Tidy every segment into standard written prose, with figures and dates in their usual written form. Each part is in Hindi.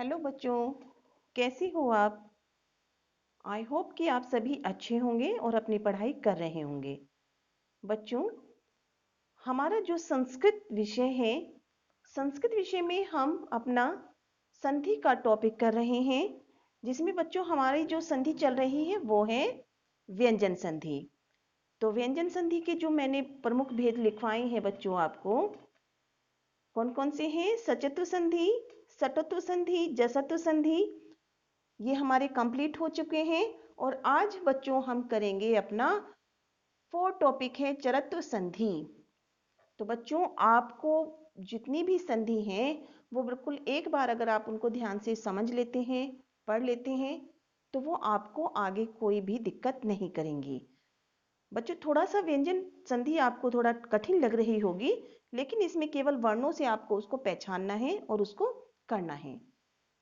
हेलो बच्चों, कैसे हो आप? आई होप कि आप सभी अच्छे होंगे और अपनी पढ़ाई कर रहे होंगे। बच्चों, हमारा जो संस्कृत विषय है, संस्कृत विषय में हम अपना संधि का टॉपिक कर रहे हैं, जिसमें बच्चों हमारी जो संधि चल रही है वो है व्यंजन संधि। तो व्यंजन संधि के जो मैंने प्रमुख भेद लिखवाए हैं बच्चों आपको, कौन कौन से हैं? सचत्व संधि, सटत्व संधि, जसत्व संधि, ये हमारे कंप्लीट हो चुके हैं। और आज बच्चों हम करेंगे अपना फोर्थ टॉपिक है चरत्व संधि। तो बच्चों आपको जितनी भी संधि हैं वो बिल्कुल एक बार अगर आप उनको ध्यान से समझ लेते हैं, पढ़ लेते हैं, तो वो आपको आगे कोई भी दिक्कत नहीं करेंगी। बच्चों थोड़ा सा व्यंजन संधि आपको थोड़ा कठिन लग रही होगी, लेकिन इसमें केवल वर्णों से आपको उसको पहचानना है और उसको करना है।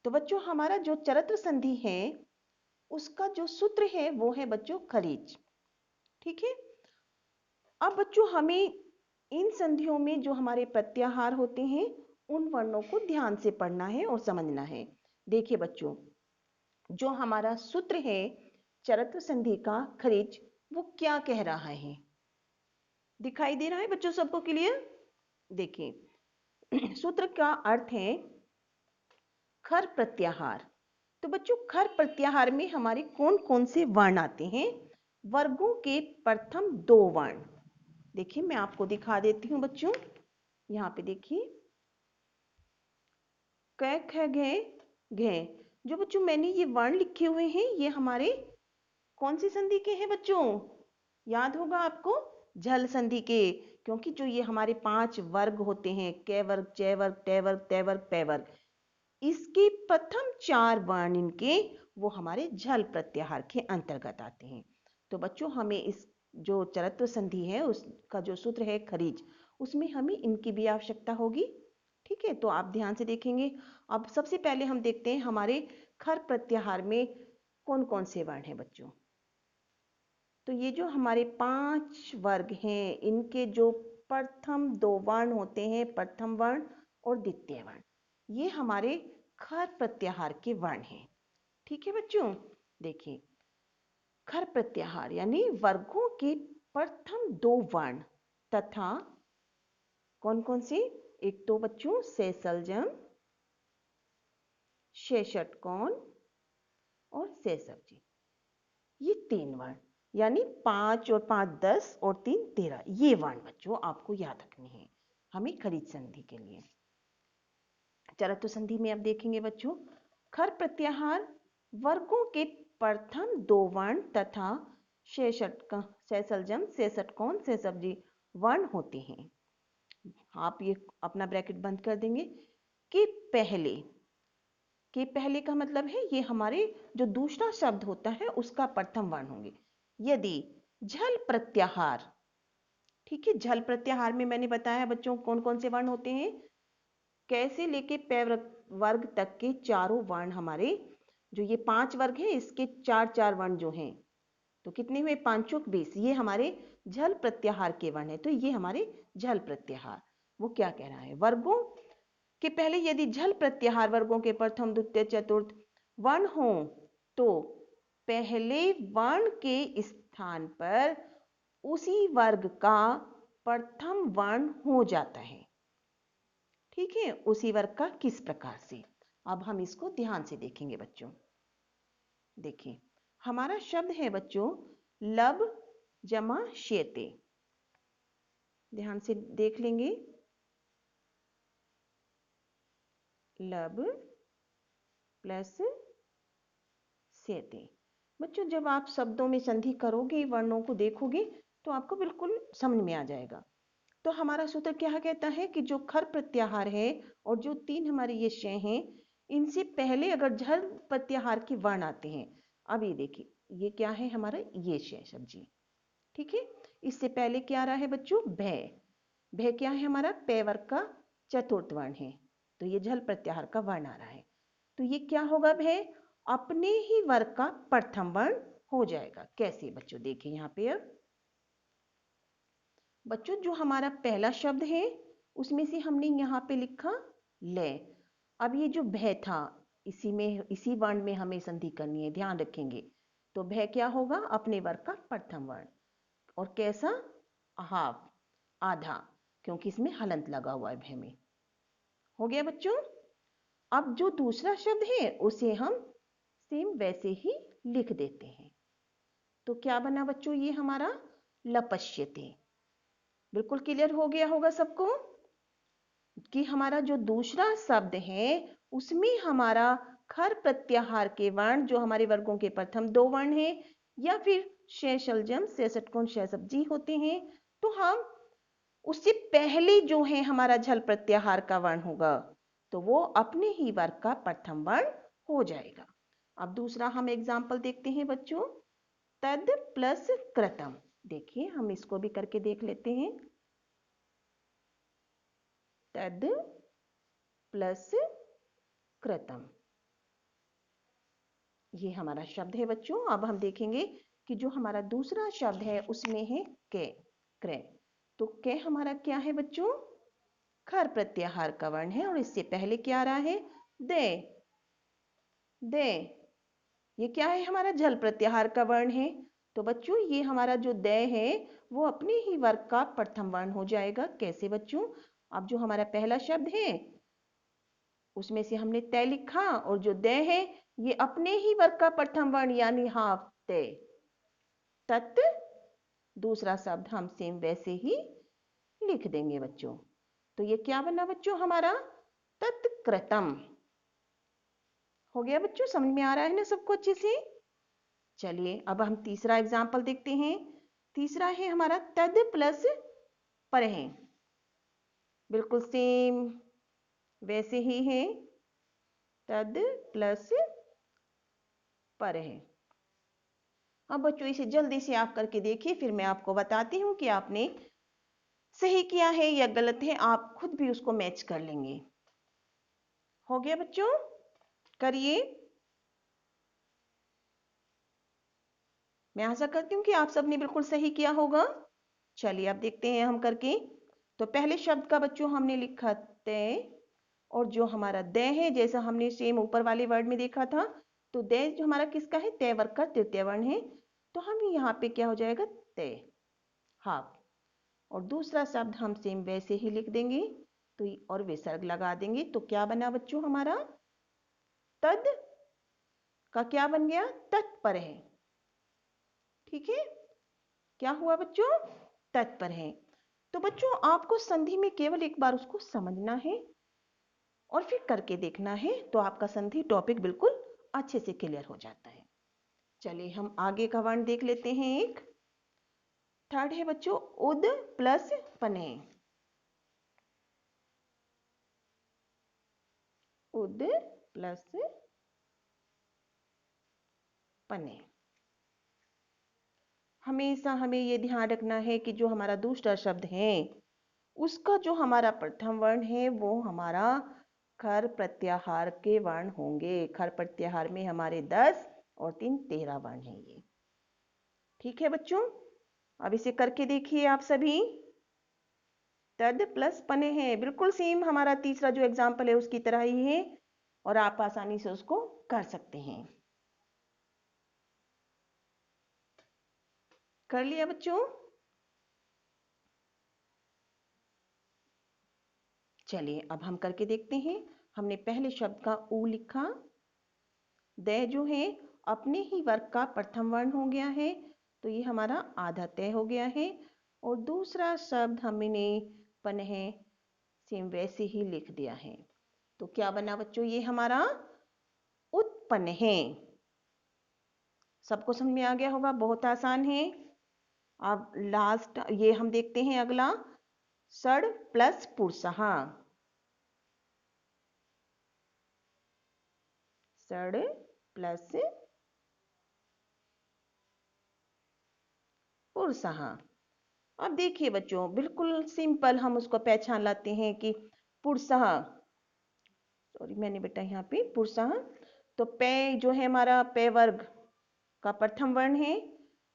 तो बच्चों हमारा जो चरत्व संधि है उसका जो सूत्र है वो है बच्चों खरीच। ठीक है। अब बच्चों हमें इन संधियों में जो हमारे प्रत्याहार होते हैं उन वर्णों को ध्यान से पढ़ना है और समझना है। देखिए बच्चों, जो हमारा सूत्र है चरत्व संधि का खरीच, वो क्या कह रहा है? दिखाई दे रहा है बच्चों सबको क्लियर? देखिए सूत्र का अर्थ है खर प्रत्याहार। तो बच्चों खर प्रत्याहार में हमारे कौन कौन से वर्ण आते हैं? वर्गों के प्रथम दो वर्ण। देखिए मैं आपको दिखा देती हूँ बच्चों, यहाँ पे देखिए क ख घ घ। जो बच्चों मैंने ये वर्ण लिखे हुए हैं ये हमारे कौन सी संधि के हैं बच्चों? याद होगा आपको, झल संधि के। क्योंकि जो ये हमारे 5 वर्ग होते हैं, क वर्ग, च वर्ग, ट वर्ग, त वर्ग, पै वर्ग, इसके प्रथम 4 वर्ण इनके वो हमारे झल प्रत्याहार के अंतर्गत आते हैं। तो बच्चों हमें इस जो चरत्व संधि है उसका जो सूत्र है खरीज, उसमें हमें इनकी भी आवश्यकता होगी। ठीक है, तो आप ध्यान से देखेंगे। अब सबसे पहले हम देखते हैं हमारे खर प्रत्याहार में कौन कौन से वर्ण हैं बच्चों। तो ये जो हमारे 5 वर्ग हैं इनके जो प्रथम 2 वर्ण होते हैं, प्रथम वर्ण और द्वितीय वर्ण, ये हमारे खर प्रत्याहार के वर्ण हैं। ठीक है बच्चों, देखिए खर प्रत्याहार यानी वर्गों के प्रथम 2 वर्ण तथा कौन कौन से? एक तो बच्चों सैसलजम, शेषटकोण और सेसव। ये 3 वर्ण, यानी 5 और 5 10 और 3 13, ये वर्ण बच्चों आपको याद रखने हैं हमें खरीद संधि के लिए। चरत्व संधि में अब देखेंगे बच्चों, खर प्रत्याहार वर्गों के प्रथम 2 वर्ण तथा सैसलजम, सेसटकोण, सेसव्जी वर्ण होते हैं। आप ये अपना ब्रैकेट बंद कर देंगे कि पहले का मतलब है ये हमारे जो दूसरा शब्द होता है उसका प्रथम वर्ण होंगे। यदि झल प्रत्याहार, ठीक है, झल प्रत्याहार में मैंने बताया बच्चों कौन कौन से वर्ण होते हैं, कैसे लेके पै वर्ग तक के चारों वर्ण हमारे, जो ये 5 वर्ग हैं इसके 4 वर्ण जो हैं, तो कितने हुए? 5 × 20, ये हमारे झल प्रत्याहार के वर्ण है। तो ये हमारे झल प्रत्याहार वो क्या कह रहा है? वर्गों के पहले यदि झल प्रत्याहार वर्गों के प्रथम, द्वितीय, चतुर्थ वर्ण हो तो पहले वर्ण के स्थान पर उसी वर्ग का प्रथम वर्ण हो जाता है। ठीक है, उसी वर्ग का किस प्रकार से? अब हम इसको ध्यान से देखेंगे बच्चों। देखिए हमारा शब्द है बच्चों लब जमा शेते। ध्यान से देख लेंगे, लब प्लस सेते। बच्चों जब आप शब्दों में संधि करोगे, वर्णों को देखोगे तो आपको बिल्कुल समझ में आ जाएगा। तो हमारा सूत्र क्या कहता है कि जो खर प्रत्याहार है और जो 3 हमारे ये शय हैं, इनसे पहले अगर झल प्रत्याहार के वर्ण आते हैं, अब ये देखिए ये क्या है हमारा? ये शय सब्जी। ठीक है, इससे पहले क्या आ रहा है बच्चों? भय। भय क्या है हमारा? पै वर्ग का चतुर्थ वर्ण है, तो ये झल प्रत्याहार का वर्ण आ रहा है। तो ये क्या होगा? भय अपने ही वर्ग का प्रथम वर्ण हो जाएगा। कैसे बच्चों? देखिए यहाँ पे अब बच्चों जो हमारा पहला शब्द है उसमें से हमने यहाँ पे लिखा ले। अब ये जो भय था इसी वर्ण में हमें संधि करनी है, ध्यान रखेंगे। तो भय क्या होगा? अपने वर्ग का प्रथम वर्ण। और कैसा? हाफ, आधा, क्योंकि इसमें हलंत लगा हुआ है भय में। हो गया बच्चों? अब जो दूसरा शब्द है उसे हम सेम वैसे ही लिख देते हैं। तो क्या बना बच्चों? ये हमारा लपश्यते। बिल्कुल क्लियर हो गया होगा सबको कि हमारा जो दूसरा शब्द है उसमें हमारा खर प्रत्याहार के वर्ण, जो हमारे वर्गों के प्रथम दो वर्ण हैं, या फिर शेषलजम, शेषटकोण, शेषब्जी होते हैं, तो हम उससे पहले जो है हमारा झल प्रत्याहार का वर्ण होगा, तो वो अपने ही वर्ग का प्रथम वर्ण हो जाएगा। अब दूसरा हम एग्जाम्पल देखते हैं बच्चों, तद प्लस कृतम। देखिए हम इसको भी करके देख लेते हैं। तद प्लस कृतम, ये हमारा शब्द है बच्चों। अब हम देखेंगे कि जो हमारा दूसरा शब्द है उसमें है के, क्रय। तो के हमारा क्या है बच्चों? खर प्रत्याहार का वर्ण है, और इससे पहले क्या आ रहा है? दे, दे। ये क्या है? हमारा झल प्रत्याहार का वर्ण है। तो बच्चों ये हमारा जो दे है वो अपने ही वर्ग का प्रथम वर्ण हो जाएगा। कैसे बच्चों? अब जो हमारा पहला शब्द है उसमें से हमने तय लिखा, और जो दे है ये अपने ही वर्ग का प्रथम वर्ण यानी हाफ ते। तत्, दूसरा शब्द हम सेम वैसे ही लिख देंगे बच्चों। तो ये क्या बना बच्चों? हमारा तत्कृतम। हो गया बच्चों? समझ में आ रहा है ना सबको अच्छे से? चलिए अब हम तीसरा एग्जाम्पल देखते हैं। तीसरा है हमारा तद प्लस परह। बिल्कुल सेम वैसे ही है, तद प्लस परह। अब बच्चों इसे जल्दी से आप करके देखिए, फिर मैं आपको बताती हूँ कि आपने सही किया है या गलत है। आप खुद भी उसको मैच कर लेंगे। हो गया बच्चों? करिए। मैं आशा करती हूँ कि आप सबने बिल्कुल सही किया होगा। चलिए अब देखते हैं हम करके। तो पहले शब्द का बच्चों हमने लिखा तय, और जो हमारा दे है जैसा हमने सेम ऊपर वाले वर्ड में देखा था, तो दे जो हमारा किसका है? तय वर्ग का तृतीय वर्ण है। तो हम यहाँ पे क्या हो जाएगा? तय, हाफ। और दूसरा शब्द हम सेम वैसे ही लिख देंगे, तो और विसर्ग लगा देंगे। तो क्या बना बच्चों? हमारा तद का क्या बन गया? तत्पर है। ठीक है? क्या हुआ बच्चों? तत्पर है। तो बच्चों आपको संधि में केवल एक बार उसको समझना है और फिर करके देखना है, तो आपका संधि टॉपिक बिल्कुल अच्छे से क्लियर हो जाता है। चलिए हम आगे का वर्ण देख लेते हैं। एक थर्ड है बच्चों उद प्लस पने। उद प्लस पने। हमेशा हमें ये ध्यान रखना है कि जो हमारा दूसरा शब्द है उसका जो हमारा प्रथम वर्ण है वो हमारा खर प्रत्याहार के वर्ण होंगे। खर प्रत्याहार में हमारे 10 और 3 13 वर्ण हैं ये। ठीक है बच्चों? अब इसे करके देखिए आप सभी। तद प्लस पने हैं, बिल्कुल सेम हमारा तीसरा जो एग्जाम्पल है उसकी तरह ही है, और आप आसानी से उसको कर सकते हैं। कर लिया बच्चों? चलिए अब हम करके देखते हैं। हमने पहले शब्द का ऊ लिखा, दे जो है अपने ही वर्ग का प्रथम वर्ण हो गया है, तो ये हमारा आधा तय हो गया है। और दूसरा शब्द हमने पनह सेम वैसे ही लिख दिया है। तो क्या बना बच्चों? ये हमारा उत्पन्न है। सबको समझ में आ गया होगा? बहुत आसान है। अब लास्ट ये हम देखते हैं अगला, सड़ प्लस पुरसहा। सड़ प्लस पुरसहा। अब देखिए बच्चों बिल्कुल सिंपल हम उसको पहचान लाते हैं कि पुरसहा, सॉरी मैंने बेटा यहाँ पे पुरसहा, तो पे जो है हमारा पे वर्ग का प्रथम वर्ण है,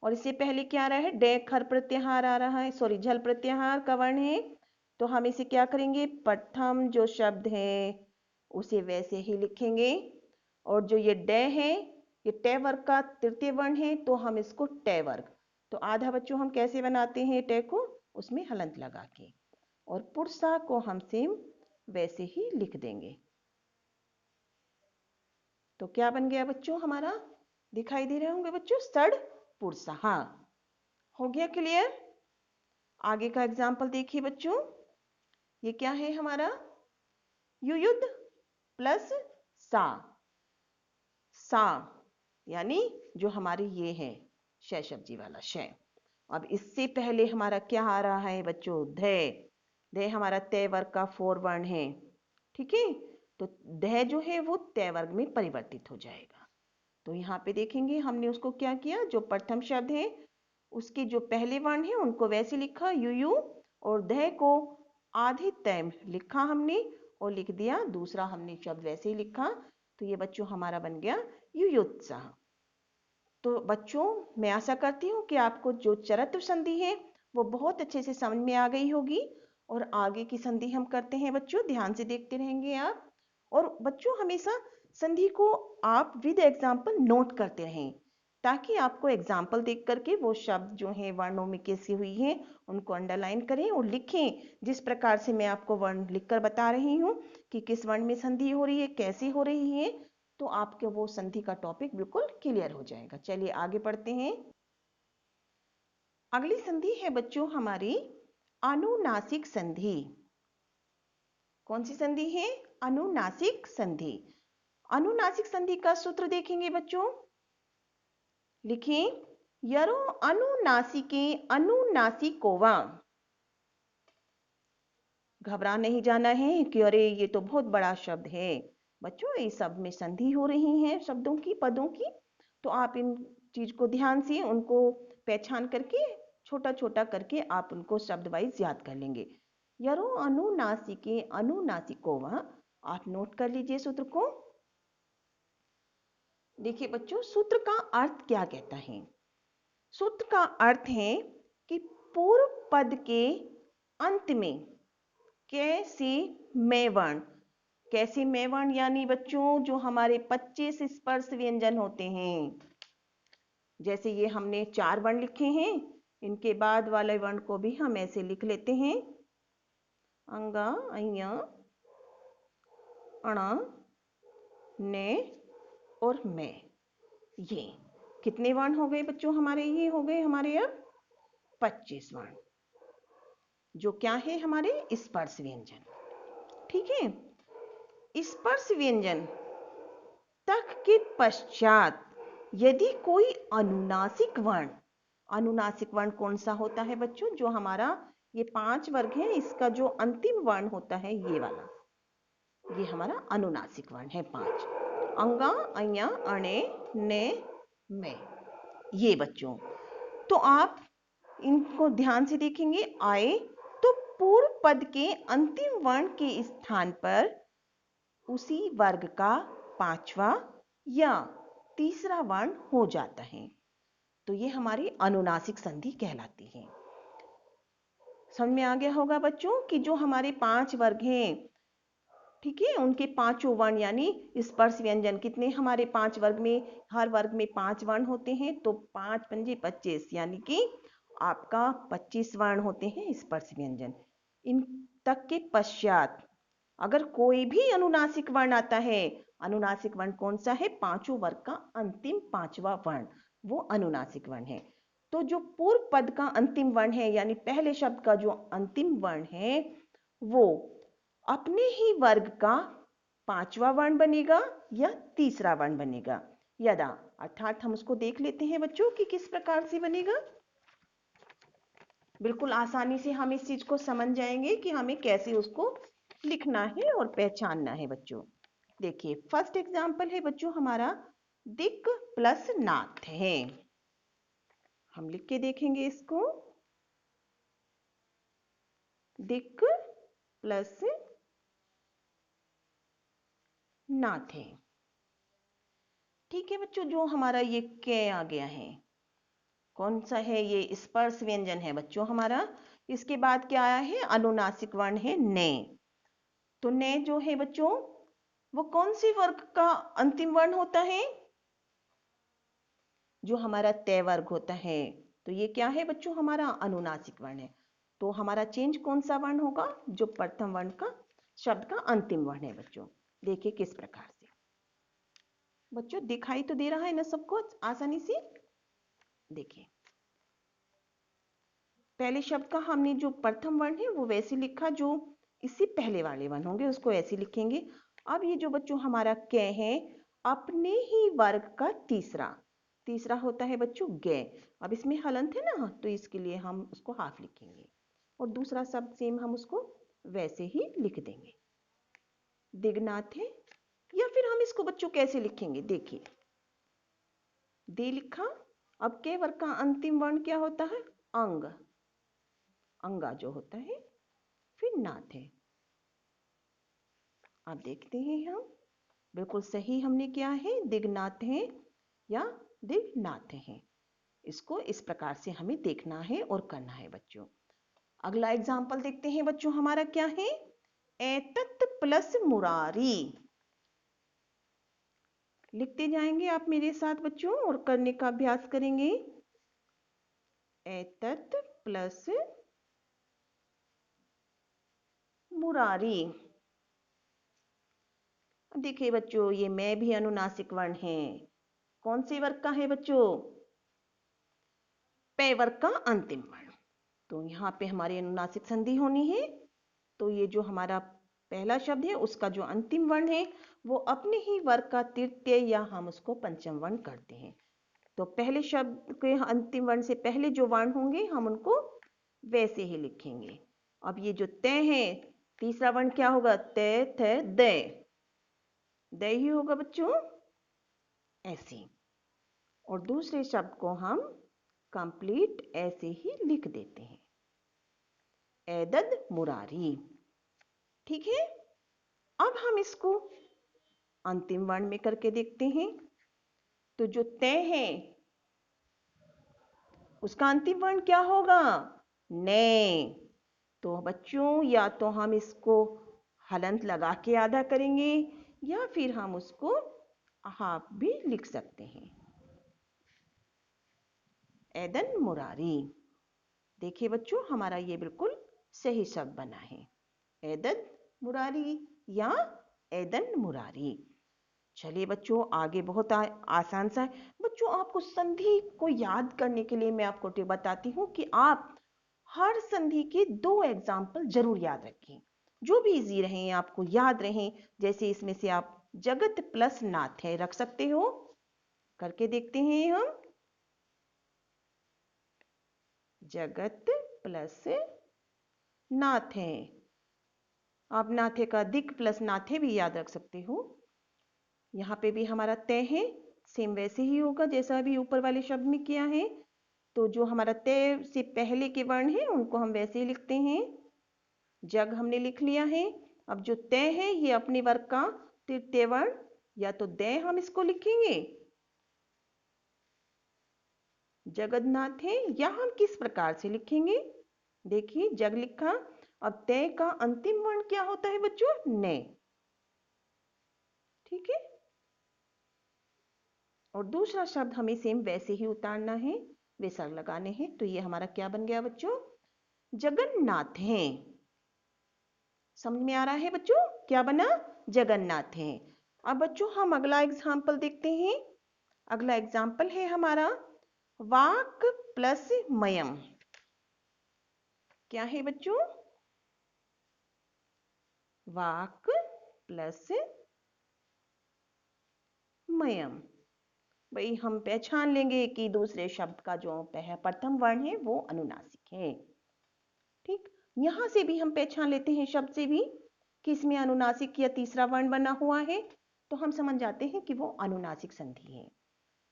और इससे पहले क्या आ रहा है? डे खर प्रत्याहार आ रहा है, सॉरी झल प्रत्याहार का वर्ण है। तो हम इसे क्या करेंगे? प्रथम जो शब्द है उसे वैसे ही लिखेंगे, और जो ये डे है ये टे वर्ग का तृतीय वर्ण है, तो हम इसको टे वर्ग, तो आधा बच्चों हम कैसे बनाते हैं टे को, उसमें हलंत लगा के, और पुरसा को हम सेम वैसे ही लिख देंगे। तो क्या बन गया बच्चों हमारा, दिखाई दे रहे होंगे बच्चों, सड़ पुरसा। हाँ, हो गया क्लियर। आगे का एग्जाम्पल देखिए बच्चों, ये क्या है हमारा, युयुध प्लस सा, सा यानी जो हमारी ये है शय सब्जी वाला शय। अब इससे पहले हमारा क्या आ रहा है बच्चों, धे, धे हमारा तय वर्ग का 4 वर्ण है, ठीक है, तो धे जो है वो तय वर्ग में परिवर्तित हो जाएगा। तो यहाँ पे देखेंगे हमने उसको क्या किया, जो प्रथम शब्द है उसके जो पहले वर्ण है उनको वैसे लिखा यू, और धे को आधे तय लिखा हमने और लिख दिया, दूसरा हमने शब्द वैसे ही लिखा, तो ये बच्चों हमारा बन गया युयुत्साह। तो बच्चों मैं आशा करती हूँ कि आपको जो चरत्व संधि है वो बहुत अच्छे से समझ में आ गई होगी, और आगे की संधि हम करते हैं बच्चों, ध्यान से देखते रहेंगे आप। और बच्चों हमेशा संधि को आप विद एग्जाम्पल नोट करते रहें, ताकि आपको एग्जाम्पल देख करके वो शब्द जो हैं वर्णों में कैसी हुई हैं उनको अंडरलाइन करें और लिखें। जिस प्रकार से मैं आपको वर्ण लिखकर बता रही हूँ कि किस वर्ण में संधि हो रही है, कैसी हो रही है, तो आपके वो संधि का टॉपिक बिल्कुल क्लियर हो जाएगा। चलिए आगे बढ़ते हैं। अगली संधि है बच्चों हमारी अनुनासिक संधि। कौन सी संधि है, अनुनासिक संधि। अनुनासिक संधि का सूत्र देखेंगे बच्चों, लिखें, यरो अनुनासिके अनुनासिकोवा। घबरा नहीं जाना है कि अरे ये तो बहुत बड़ा शब्द है। बच्चों इस सब में संधि हो रही है शब्दों की, पदों की, तो आप इन चीज को ध्यान से उनको पहचान करके छोटा छोटा करके आप उनको शब्द वाइज याद कर लेंगे। यरो अनुनासिके अनुनासिकोवा, आप नोट कर लीजिए सूत्र को। देखिए बच्चों सूत्र का अर्थ क्या कहता है, सूत्र का अर्थ है कि पूर्व पद के अंत में कैसे में वर्ण, कैसे में वर्ण यानी बच्चों जो हमारे 25 स्पर्श व्यंजन होते हैं, जैसे ये हमने 4 वर्ण लिखे हैं, इनके बाद वाले वर्ण को भी हम ऐसे लिख लेते हैं, अंगा अया अणा ने और में। ये कितने वर्ण हो गए बच्चों हमारे, ये हो गए हमारे अब 25 वर्ण, जो क्या है हमारे स्पर्श व्यंजन, ठीक है। स्पर्श व्यंजन तक के पश्चात यदि कोई अनुनासिक वर्ण, अनुनासिक वर्ण कौन सा होता है बच्चों, जो हमारा ये 5 वर्ग है इसका जो अंतिम वर्ण होता है ये वाला, ये हमारा अनुनासिक वर्ण है 5, अंगा अया अणे ने में। ये बच्चों तो आप इनको ध्यान से देखेंगे, आए तो पूर्व पद के अंतिम वर्ण के स्थान पर उसी वर्ग का 5वां या तीसरा वर्ण हो जाता है, तो ये हमारी अनुनासिक संधि कहलाती है। समझ में आ गया होगा बच्चों कि जो हमारे 5 वर्ग हैं, ठीक है, उनके 5 वर्ण यानी स्पर्श व्यंजन कितने हमारे 5 वर्ग में, हर वर्ग में 5 वर्ण होते हैं, तो 5 पंजे 25 यानी कि आपका 25 वर्ण होते हैं स्पर्श व्यंजन। इन तक के पश्चात अगर कोई भी अनुनासिक वर्ण आता है, अनुनासिक वर्ण कौन सा है, 5 वर्ग का अंतिम 5वां वर्ण, वो अनुनासिक वर्ण है। तो जो पूर्व पद का अंतिम वर्ण है यानी पहले शब्द का जो अंतिम वर्ण है वो अपने ही वर्ग का 5वां वर्ण बनेगा या तीसरा वर्ण बनेगा, यदा, अर्थात हम उसको देख लेते हैं बच्चों कि किस प्रकार से बनेगा। बिल्कुल आसानी से हम इस चीज को समझ जाएंगे कि हमें कैसे उसको लिखना है और पहचानना है बच्चों। देखिए फर्स्ट एग्जाम्पल है बच्चों हमारा दिक प्लस नाथ है, हम लिख के देखेंगे इसको, दिक प्लस नाथ है, ठीक है बच्चों। जो हमारा ये के आ गया है, कौन सा है, ये स्पर्श व्यंजन है बच्चों हमारा। इसके बाद क्या आया है, अनुनासिक वर्ण है ने, तो ने जो है बच्चों वो कौन सी वर्ग का अंतिम वर्ण होता है? जो हमारा तय वर्ग होता है। तो ये क्या है बच्चों? हमारा अनुनासिक वर्ण है। तो हमारा चेंज कौन सा वर्ण होगा? जो प्रथम वर्ण का शब्द का अंतिम वर्ण है बच्चों। देखिए किस प्रकार से। बच्चों दिखाई तो दे रहा है ना सबको आसानी से? देखिए पहले शब्द का हमने जो प्रथम वर्ण है वो वैसे लिखा, जो इससे पहले वाले वर्ण होंगे उसको ऐसे लिखेंगे। अब ये जो बच्चों हमारा कै है, अपने ही वर्ग का तीसरा, तीसरा होता है बच्चों गे। अब इसमें हलंत है ना, तो इसके लिए हम उसको हाफ लिखेंगे और दूसरा शब्द सेम हम उसको वैसे ही लिख देंगे, दिग्नाथ है। या फिर हम इसको बच्चों कैसे लिखेंगे? देखिए दे लिखा। अब के वर्ग का अंतिम वर्ण क्या होता है? अंग, अंगा जो होता है, फिर नाथ है। अब देखते हैं हम बिल्कुल सही हमने किया है, दिग्नाथ है या दिग्नाथ है। इसको इस प्रकार से हमें देखना है और करना है बच्चों। अगला एग्जाम्पल देखते हैं बच्चों, हमारा क्या है? एतत् प्लस मुरारी। लिखते जाएंगे आप मेरे साथ बच्चों और करने का अभ्यास करेंगे। एतत् प्लस मुरारी। देखिए बच्चों ये मैं भी अनुनासिक वर्ण है। कौन से वर्ग का है बच्चों? पे वर्ग का अंतिम वर्ण। तो यहाँ पे हमारी अनुनासिक संधि होनी है। तो ये जो हमारा पहला शब्द है उसका जो अंतिम वर्ण है वो अपने ही वर्ग का तृतीय या हम उसको पंचम वर्ण करते हैं। तो पहले शब्द के अंतिम वर्ण से पहले जो वर्ण होंगे हम उनको वैसे ही लिखेंगे। अब ये जो तय है, तीसरा वर्ण क्या होगा? तय थ दय, दय ही होगा बच्चों, ऐसे। और दूसरे शब्द को हम कंप्लीट ऐसे ही लिख देते हैं, एदद मुरारी। ठीक है। अब हम इसको अंतिम वर्ण में करके देखते हैं। तो जो तय है उसका अंतिम वर्ण क्या होगा? ने। तो बच्चों या तो हम इसको हलंत लगा के आधा करेंगे या फिर हम उसको हाफ भी लिख सकते हैं, एदन मुरारी। देखिए बच्चों हमारा ये बिल्कुल सही शब्द बना है, एदन मुरारी या एदन मुरारी। चलिए बच्चों आगे बहुत आसान सा है। बच्चों आपको संधि को याद करने के लिए मैं आपको टिप बताती हूँ कि आप हर संधि के 2 एग्जाम्पल जरूर याद रखें, जो भी इजी रहें आपको याद रहें। जैसे इसमें से आप जगत प्लस नाथ है रख सकते हो, करके देखते हैं हम। जगत प्लस नाथे, आप नाथे का दिक प्लस नाथे भी याद रख सकते हो। यहाँ पे भी हमारा तय है, सेम वैसे ही होगा जैसा अभी ऊपर वाले शब्द में किया है। तो जो हमारा तय से पहले के वर्ण है उनको हम वैसे ही लिखते हैं, जग हमने लिख लिया है। अब जो तय है ये अपने वर्ग का तृतीय वर्ण, या तो दय हम इसको लिखेंगे, जगन्नाथ है, या हम किस प्रकार से लिखेंगे? देखिए जग लिखा। अब तय का अंतिम वर्ण क्या होता है बच्चों? ने। ठीक है। और दूसरा शब्द हमें सेम वैसे ही उतारना है, विसर्ग लगाने हैं। तो ये हमारा क्या बन गया बच्चों? जगन्नाथ है। समझ में आ रहा है बच्चों क्या बना? जगन्नाथ है। अब बच्चों हम अगला एग्जाम्पल देखते हैं। अगला एग्जाम्पल है हमारा वाक प्लस मयम। क्या है बच्चों? वाक प्लस मयम। भाई हम पहचान लेंगे कि दूसरे शब्द का जो प्रथम वर्ण है वो अनुनासिक है। ठीक, यहां से भी हम पहचान लेते हैं शब्द से भी कि इसमें अनुनासिक या तीसरा वर्ण बना हुआ है, तो हम समझ जाते हैं कि वो अनुनासिक संधि है।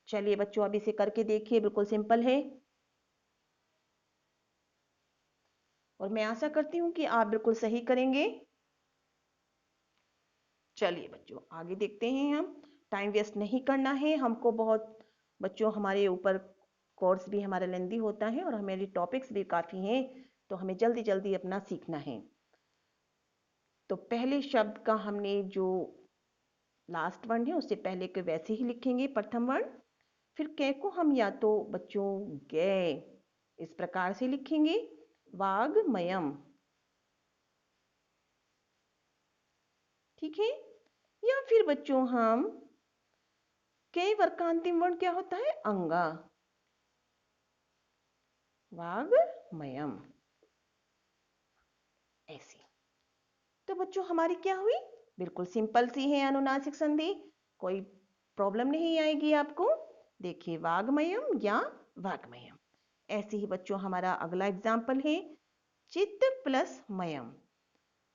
चलिए बच्चों अब इसे करके देखिए, बिल्कुल सिंपल है और मैं आशा करती हूं कि आप बिल्कुल सही करेंगे। चलिए बच्चों आगे देखते हैं हम, टाइम वेस्ट नहीं करना है हमको बहुत। बच्चों हमारे ऊपर कोर्स भी हमारा लेंदी होता है और हमारे टॉपिक्स भी काफ़ी हैं, तो हमें जल्दी जल्दी अपना सीखना है। तो पहले शब्द का हमने जो लास्ट वर्ण है उससे पहले के वैसे ही लिखेंगे प्रथम वर्ण। फिर कै को हम या तो बच्चों गे इस प्रकार से लिखेंगे, वाग्मयम। ठीक है। या फिर बच्चों हम कै वर्ग का अंतिम वर्ण क्या होता है? अंगा, वाग्मयम। ऐसे तो बच्चों हमारी क्या हुई? बिल्कुल सिंपल सी है अनुनासिक संधि, कोई प्रॉब्लम नहीं आएगी आपको। देखिए वाग्मयम या वाग्मयम। ऐसे ही बच्चों हमारा अगला एग्जाम्पल है चित्त प्लस मयम।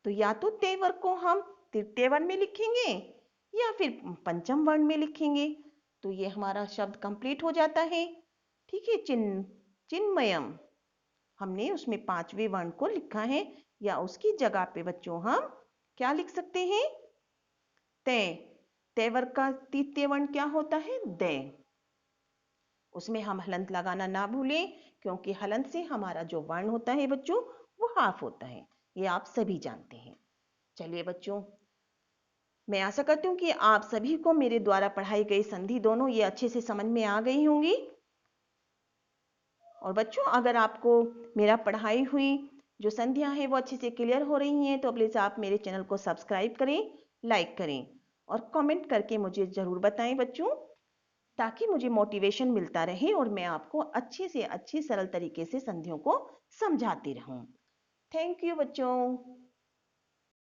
तो या तो ते वर्ग को हम तृतीय वर्ण में लिखेंगे या फिर पंचम वर्ण में लिखेंगे, तो ये हमारा शब्द कंप्लीट हो जाता है। ठीक है। चिन्मयम हमने उसमें पांचवें वर्ण को लिखा है, या उसकी जगह पे बच्चों हम क्या लिख सकते हैं? ते। ते वर्ग का तृतीय वर्ण क्या होता है? दे। उसमें हम हलंत लगाना ना भूलें, क्योंकि हलंत से हमारा जो वर्ण होता है बच्चों वो हाफ होता है, ये आप सभी जानते हैं। चलिए बच्चों, मैं आशा करती हूँ कि आप सभी को मेरे द्वारा पढ़ाई गई संधि दोनों ये अच्छे से समझ में आ गई होंगी। और बच्चों अगर आपको मेरा पढ़ाई हुई जो संधियां हैं वो अच्छे से क्लियर हो रही हैं तो प्लीज़ आप मेरे चैनल को सब्सक्राइब करें, लाइक करें और कमेंट करके मुझे ज़रूर बताएं बच्चों, ताकि मुझे मोटिवेशन मिलता रहे और मैं आपको अच्छे से अच्छे सरल तरीके से संधियों को समझाती रहूं। थैंक यू बच्चों।